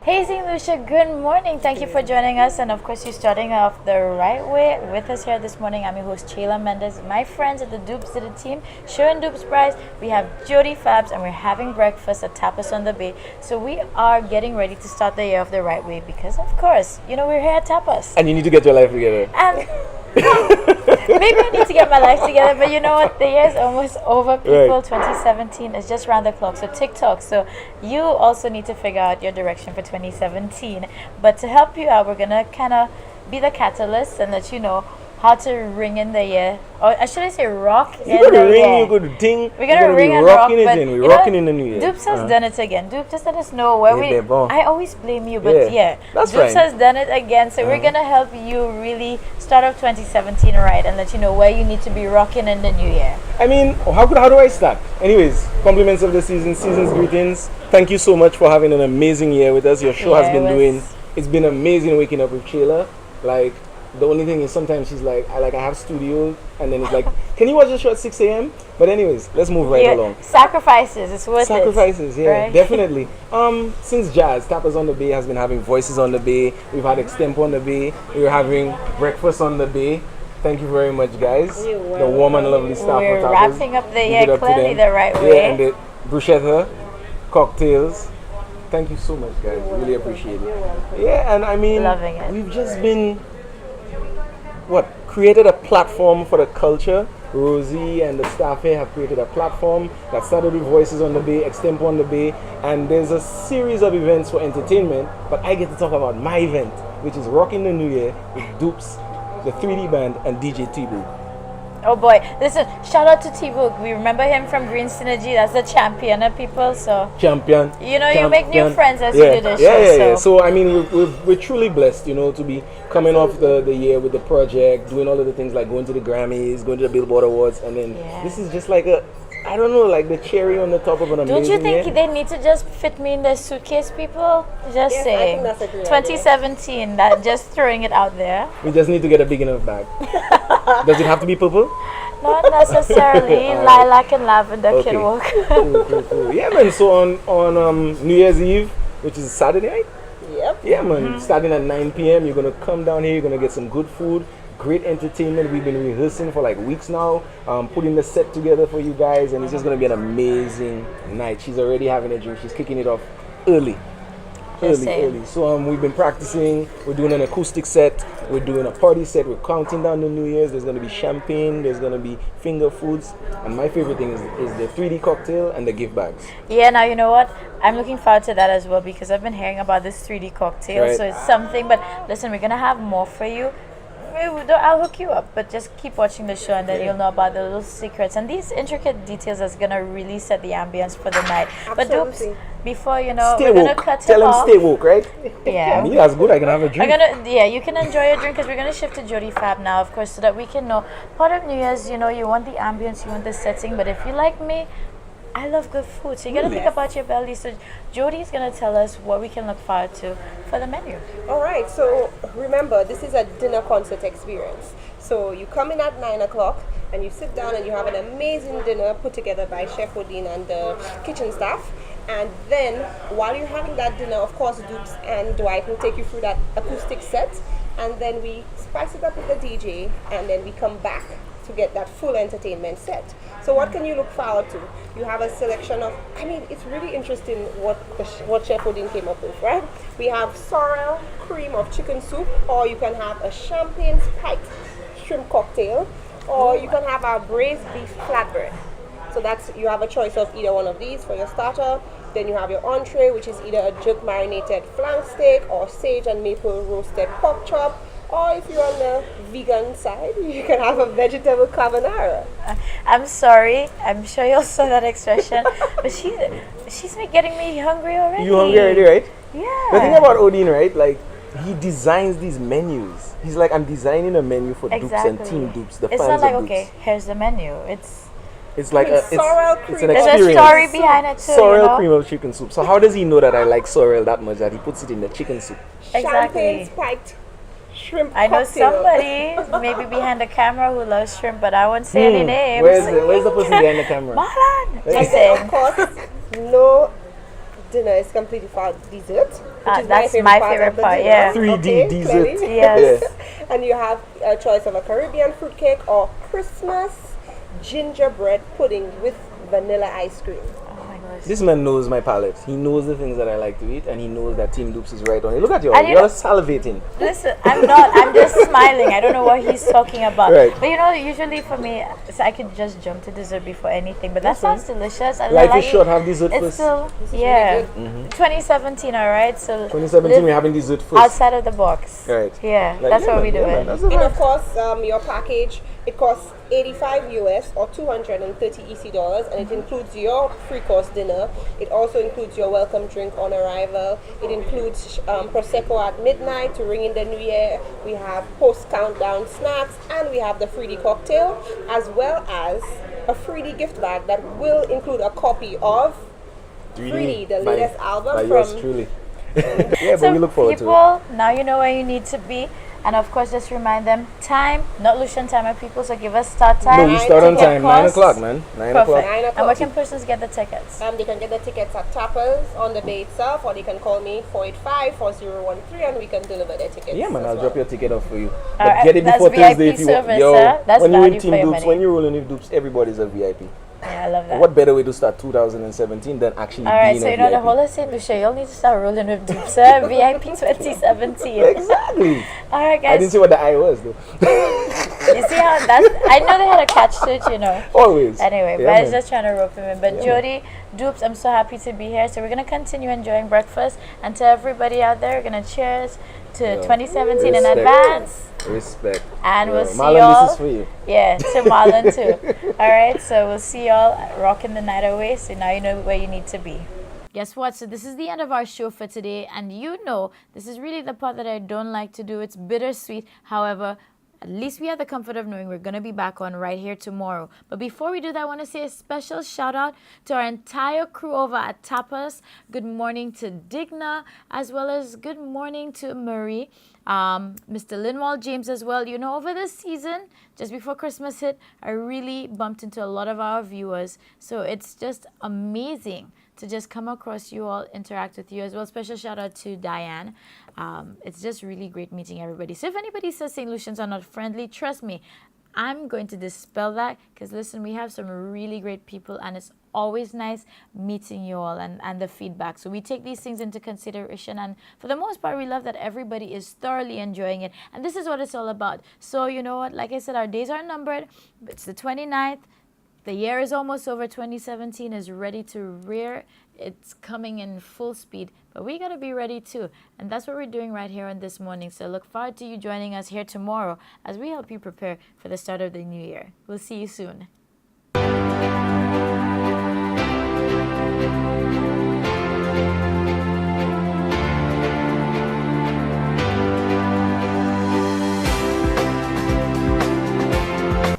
Hey Zing Lucia, good morning. Thank you for joining us. And of course, you're starting off the right way with us here this morning. I'm your host, Chayla Mendez. My friends at the Dupes Did It team, Sharon Dupes Price. We have Jody Fabs, and we're having breakfast at Tapas on the Bay. So we are getting ready to start the year off the right way because, of course, we're here at Tapas. And you need to get your life together. And maybe I need to get my life together, but you know what? The year is almost over, people. Right. 2017 is just round the clock. So TikTok. So you also need to figure out your direction for 2017. But to help you out, we're gonna kind of be the catalyst and let you know how to ring in the year, or should I say rock in the year. You're gonna ring, you're gonna ding. We're gonna ring and rock, but we're rocking in the new year. Dupes has done it again. Dupes just let us know where I always blame you, but that's Dupes fine. has done it again. So we're gonna help you really start off 2017 right and let you know where you need to be rocking in the new year. I mean, how do I start? Anyways, compliments of the season's greetings. Thank you so much for having an amazing year with us. Your show has been it's been amazing waking up with Chayla. Like, the only thing is sometimes she's like, I have studio, and then it's like, can you watch the show at 6 a.m.? But anyways, let's move right along. Sacrifices, it's worth Sacrifices, it. yeah, right? definitely. Since Jazz, Tapas on the Bay has been having Voices on the Bay. We've had Extempo on the Bay. We were having Breakfast on the Bay. Thank you very much, guys. The warm and lovely staff We're of Tapas. wrapping up the year clearly the right Yeah, way. and the bruschetta, cocktails. Thank you so much, guys. Really appreciate it. Yeah, and I mean, Loving it. we've just been created a platform for the culture. Rosie and the staff here have created a platform that started with Voices on the Bay, Extempo on the Bay, and there's a series of events for entertainment, but I get to talk about my event, which is Rocking the New Year with Dupes, the 3D band, and DJ T-Boog. Oh boy, listen, shout out to T-Boog. We remember him from Green Synergy. That's the champion of people, so Champion. you make new friends as you do this show. Yeah. So I mean, we're truly blessed, to be coming off the year with the project, doing all of the things like going to the Grammys, going to the Billboard Awards, and then this is just like like the cherry on the top of an amazing Don't you think year. they need to just fit me in their suitcase, people? Just saying. I think that's a great 2017, that just throwing it out there. We just need to get a big enough bag. Does it have to be purple? Not necessarily. Lilac and lavender can work. Cool. Yeah, man. So on New Year's Eve, which is Saturday night. Yep. Yeah, man. Starting at 9 p.m., you're gonna come down here. You're gonna get some good food, great entertainment. We've been rehearsing for like weeks now, putting the set together for you guys, and it's just gonna be an amazing night. She's already having a drink. She's kicking it off early. So we've been practicing. We're doing an acoustic set. We're doing a party set. We're counting down the New Year's. There's gonna be champagne. There's gonna be finger foods, and my favorite thing is the 3D cocktail and the gift bags. Yeah, now you know what? I'm looking forward to that as well because I've been hearing about this 3D cocktail. Right. So it's something. But listen, we're gonna have more for you. I'll hook you up, but just keep watching the show and then you'll know about the little secrets and these intricate details that's gonna really set the ambience for the night. But Dupes, before Stay we're woke. gonna cut Tell him him off. stay woke, right? Yeah. Me, that's good. I can have a drink. You can enjoy your drink because we're gonna shift to Jody Fab now, of course, so that we can know part of New Year's. You want the ambience, you want the setting, but if you like me, I love good food, so you gotta think about your belly. So Jody's gonna tell us what we can look forward to for the menu. All right. So remember, this is a dinner concert experience. So you come in at 9 o'clock and you sit down and you have an amazing dinner put together by Chef Odin and the kitchen staff. And then while you're having that dinner, of course, Dupes and Dwight will take you through that acoustic set. And then we spice it up with the DJ, and then we come back to get that full entertainment set. So what can you look forward to? You have a selection of, it's really interesting what Chef Odin came up with, right? We have sorrel cream of chicken soup, or you can have a champagne spiked shrimp cocktail, or you can have our braised beef flatbread. So you have a choice of either one of these for your starter. Then you have your entree, which is either a jerk marinated flank steak or sage and maple roasted pork chop. Or if you're on the vegan side, you can have a vegetable carbonara. I'm sorry, I'm sure you'll saw that expression, but she's getting me hungry already. You hungry already, right? Yeah. The thing about Odin, right? Like, he designs these menus. He's like, I'm designing a menu for Dupes and Team Dupes, the it's fans not like, of Dupes. okay, here's the menu. It's like sorrel it's cream. an There's experience. a story behind it too. Sorrel cream of chicken soup. So how does he know that I like sorrel that much that he puts it in the chicken soup? Champagne spiked shrimp I know cocktail. somebody maybe behind the camera who loves shrimp, but I won't say any names. Where's the person behind the camera? Marlon! And Just then, saying. of course, no dinner is completely for dessert, which is that's my my favorite favorite of the part, dinner. yeah. 3D Okay, dessert. clearly. Yes. And you have a choice of a Caribbean fruitcake or Christmas gingerbread pudding with vanilla ice cream. Oh my gosh. This man knows my palate. He knows the things that I like to eat, and he knows that Team Dupes is right on it. Look at you, And you you're know- salivating. Listen, I'm not. I'm just smiling. I don't know what he's talking about. Right. But you know, usually for me, so I could just jump to dessert before anything. But that sounds delicious. And I Life like is short. it. Have dessert It's first. still, really yeah. good. 2017, all right. So 2017, live we're having dessert first. outside of the box. Right. Yeah, Like, that's yeah, what man, we do yeah, man, it. that's the And vibe. of course, your package, it costs 85 US or 230 EC dollars, and it includes your free course dinner. It also includes your welcome drink on arrival. It includes Prosecco at midnight to ring in the new year. We have post countdown snacks, and we have the 3D cocktail, as well as a 3D gift bag that will include a copy of 3D, the by- latest album by yours from- truly. Yeah, but So we look forward to it. people, now you know where you need to be. And of course, just remind them time, not Lucian timer, people. So give us start time. No, we start on ticket time, 9 costs. o'clock, man. 9 Perfect. o'clock. 9 And o'clock. where can persons get the tickets? They can get the tickets at Tappers on the bay itself, or they can call me 485-4013 and we can deliver their tickets. Yeah, man, as I'll well. drop your ticket off for you. But Alright, get it that's before VIP Thursday if you want. service, Yo, sir. That's when you're in value Team for your Dupes, money. when you're rolling with Dupes, everybody's a VIP. Yeah, I love that. What better way to start 2017 than actually All right, being so a you know the VIP? whole of St. Lucia, you'll need to start rolling with Dupes, sir. VIP 2017. Exactly. All right, I didn't guys. see what the I was though. You see how that's? I know they had a catch to it, you know. Always. Anyway, Yeah, but I was man. just trying to rope him in. But Yeah, Jody, Dupes, I'm so happy to be here. So we're gonna continue enjoying breakfast, and to everybody out there, we're gonna cheers to Yo, 2017 in respect. advance. Respect. And Yo, we'll see Marlon, y'all. this is for you. Yeah, to Marlon too. All right, so we'll see y'all rocking the night away. So now you know where you need to be. Guess what? So this is the end of our show for today, and you know this is really the part that I don't like to do. It's bittersweet. However, at least we have the comfort of knowing we're going to be back on right here tomorrow. But before we do that, I want to say a special shout out to our entire crew over at Tapas. Good morning to Digna, as well as good morning to Marie, Mr. Linwald James as well. You know, over this season, just before Christmas hit, I really bumped into a lot of our viewers. So it's just amazing to just come across you all, interact with you as well. Special shout out to Diane. It's just really great meeting everybody. So if anybody says St. Lucians are not friendly, trust me, I'm going to dispel that, because listen, we have some really great people, and it's always nice meeting you all and the feedback. So we take these things into consideration, and for the most part, we love that everybody is thoroughly enjoying it. And this is what it's all about. So you know what, like I said, our days are numbered. It's the 29th. The year is almost over. 2017 is ready to rear. It's coming in full speed, but we got to be ready too. And that's what we're doing right here on This Morning. So look forward to you joining us here tomorrow as we help you prepare for the start of the new year. We'll see you soon.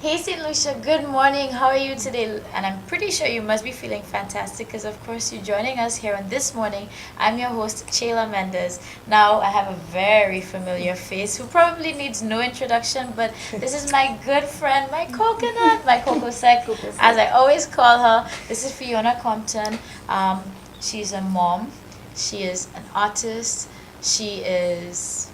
Hey St. Lucia, good morning. How are you today? And I'm pretty sure you must be feeling fantastic, because of course you're joining us here on This Morning. I'm your host, Chayla Mendez. Now I have a very familiar face who probably needs no introduction, but this is my good friend, my coconut, my Coco Sec, as I always call her. This is Fiona Compton. She's a mom. She is an artist. She is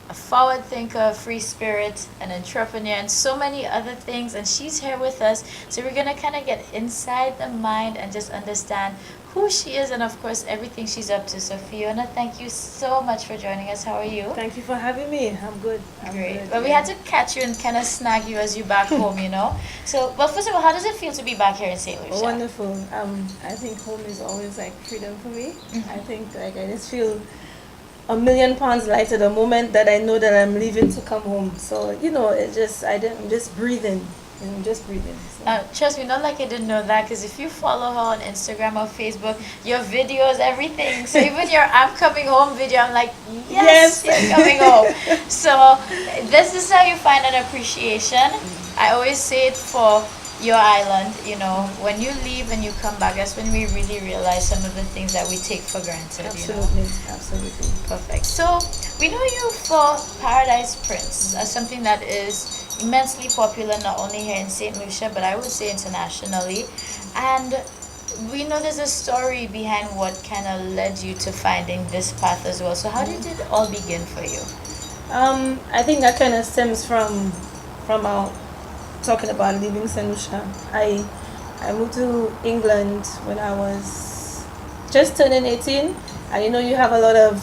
a forward thinker, free spirit, an entrepreneur, and so many other things. And she's here with us. So we're going to kind of get inside the mind and just understand who she is and, of course, everything she's up to. So Fiona, thank you so much for joining us. How are you? Thank you for having me. I'm good. Great. Good, But we had to catch you and kind of snag you as you back home, you know? So, well, first of all, how does it feel to be back here in St. Lucia? Wonderful. I think home is always like freedom for me. I think like I just feel a million pounds lighter the moment that I know that I'm leaving to come home. So you know, I'm just breathing. I'm just breathing. So. Trust me, not like I didn't know that, because if you follow her on Instagram or Facebook, your videos, everything. So even your I'm coming home video, I'm like, yes, she's coming home. So this is how you find an appreciation. I always say it for your island, you know, when you leave and you come back, that's when we really realize some of the things that we take for granted. Absolutely, You know? absolutely. Perfect. So we know you for Paradise Prince as something that is immensely popular not only here in St. Lucia, but I would say internationally. And we know there's a story behind what kind of led you to finding this path as well. So how did it all begin for you? I think that kind of stems from our talking about leaving St. Lucia. I moved to England when I was just turning 18, and you have a lot of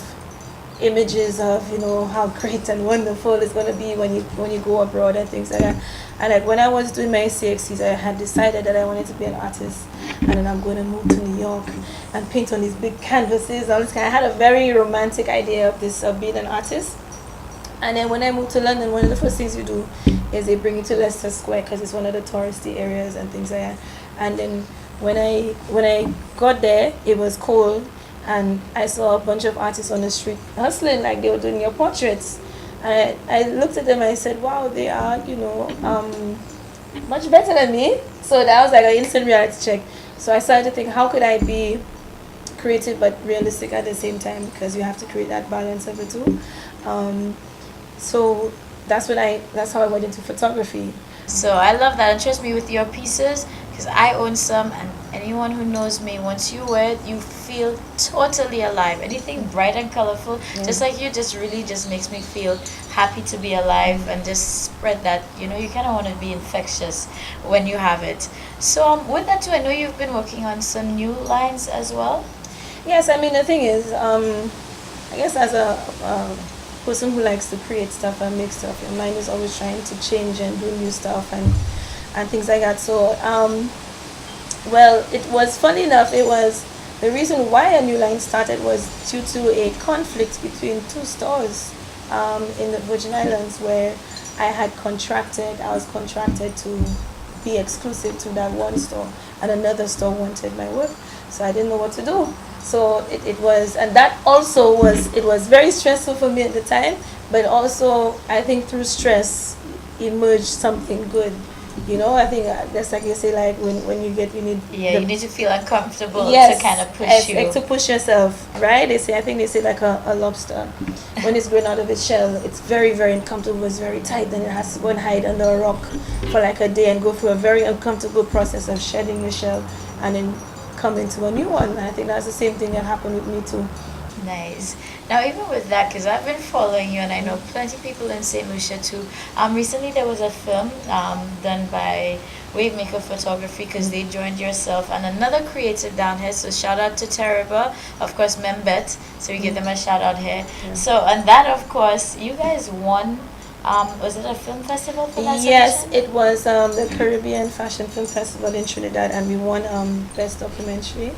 images of how great and wonderful it's going to be when you go abroad and things like that. And like when I was doing my CXCs, I had decided that I wanted to be an artist, and then I'm going to move to New York and paint on these big canvases. All this kind. I had a very romantic idea of this of being an artist. And then when I moved to London, one of the first things you do is they bring you to Leicester Square because it's one of the touristy areas and things like that. And then when I got there, it was cold, and I saw a bunch of artists on the street hustling like they were doing your portraits. And I looked at them and I said, wow, they are, much better than me. So that was like an instant reality check. So I started to think, how could I be creative but realistic at the same time, because you have to create that balance of the two. So that's how I went into photography. So I love that, and trust me with your pieces, because I own some, and anyone who knows me, once you wear it, you feel totally alive. Anything bright and colorful, just like you, just really just makes me feel happy to be alive, and just spread that, you kind of want to be infectious when you have it. So with that too, I know you've been working on some new lines as well. Yes, I mean the thing is, I guess as a person who likes to create stuff and make stuff, your mind is always trying to change and do new stuff and things like that. So, well, it was funny enough. It was the reason why a new line started was due to a conflict between two stores in the Virgin Islands, where I was contracted to be exclusive to that one store, and another store wanted my work, so I didn't know what to do. So it was, and that also it was very stressful for me at the time, but also I think through stress emerged something good. I think that's like you say, like when you need you need to feel uncomfortable, yes, to kind of push you. To push yourself, right? They say like a lobster, when it's growing out of its shell, it's very, very uncomfortable, it's very tight, then it has to go and hide under a rock for like a day and go through a very uncomfortable process of shedding your shell and then come into a new one. And I think that's the same thing that happened with me too. Nice. Now, even with that, because I've been following you, and I know plenty of people in St. Lucia too. Recently there was a film done by Wavemaker Photography, because they joined yourself and another creative down here. So shout out to Terrible, of course, Membet. So we give them a shout out here. Yeah. So, and that, of course, you guys won. Was it a film festival for that? Yes, selection? it was the Caribbean Fashion Film Festival in Trinidad, and we won Best Documentary.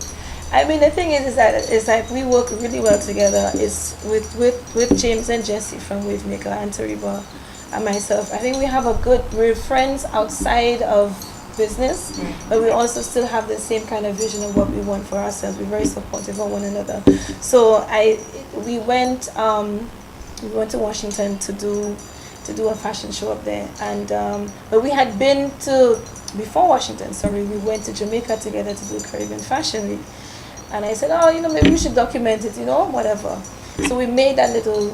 I mean, the thing is that it's like we work really well together. It's with James and Jesse from Wavemaker and Tariba and myself. I think we're friends outside of business, but we also still have the same kind of vision of what we want for ourselves. We're very supportive of one another. So we went to Washington to do a fashion show up there, and but we had been to, before Washington, we went to Jamaica together to do Caribbean Fashion Week. And I said, maybe we should document it, whatever. So we made that little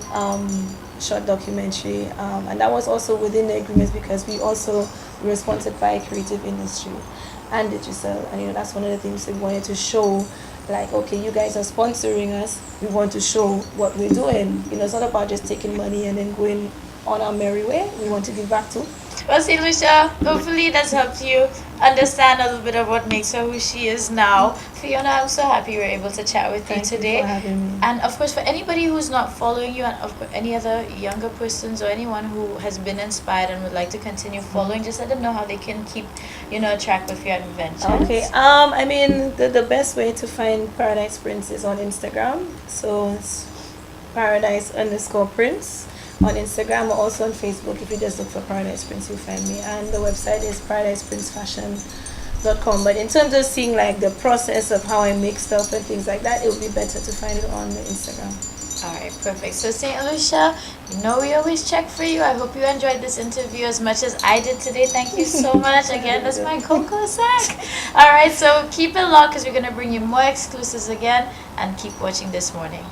short documentary, and that was also within the agreements, because we also were sponsored by Creative Industry and Digital. And that's one of the things we wanted to show, like, okay, you guys are sponsoring us, we want to show what we're doing. It's not about just taking money and then going on our merry way. We want to give back too. Well, St. Lucia, hopefully that's helped you understand a little bit of what makes her who she is now. Fiona, I'm so happy we were able to chat with you today. Thank you for having me. And of course, for anybody who's not following you, and of course any other younger persons or anyone who has been inspired and would like to continue following, just let them know how they can keep, track with your adventures. Okay. I mean, the best way to find Paradise Prince is on Instagram. So it's Paradise_Prince. On Instagram, or also on Facebook. If you just look for Paradise Prince, you'll find me. And the website is paradiseprincefashion.com. But in terms of seeing like the process of how I make stuff and things like that, it would be better to find it on the Instagram. All right, perfect. So St. Lucia, we always check for you. I hope you enjoyed this interview as much as I did today. Thank you so much. Again, that's my cocoa sack. All right, so keep it locked, because we're going to bring you more exclusives again, and keep watching This Morning.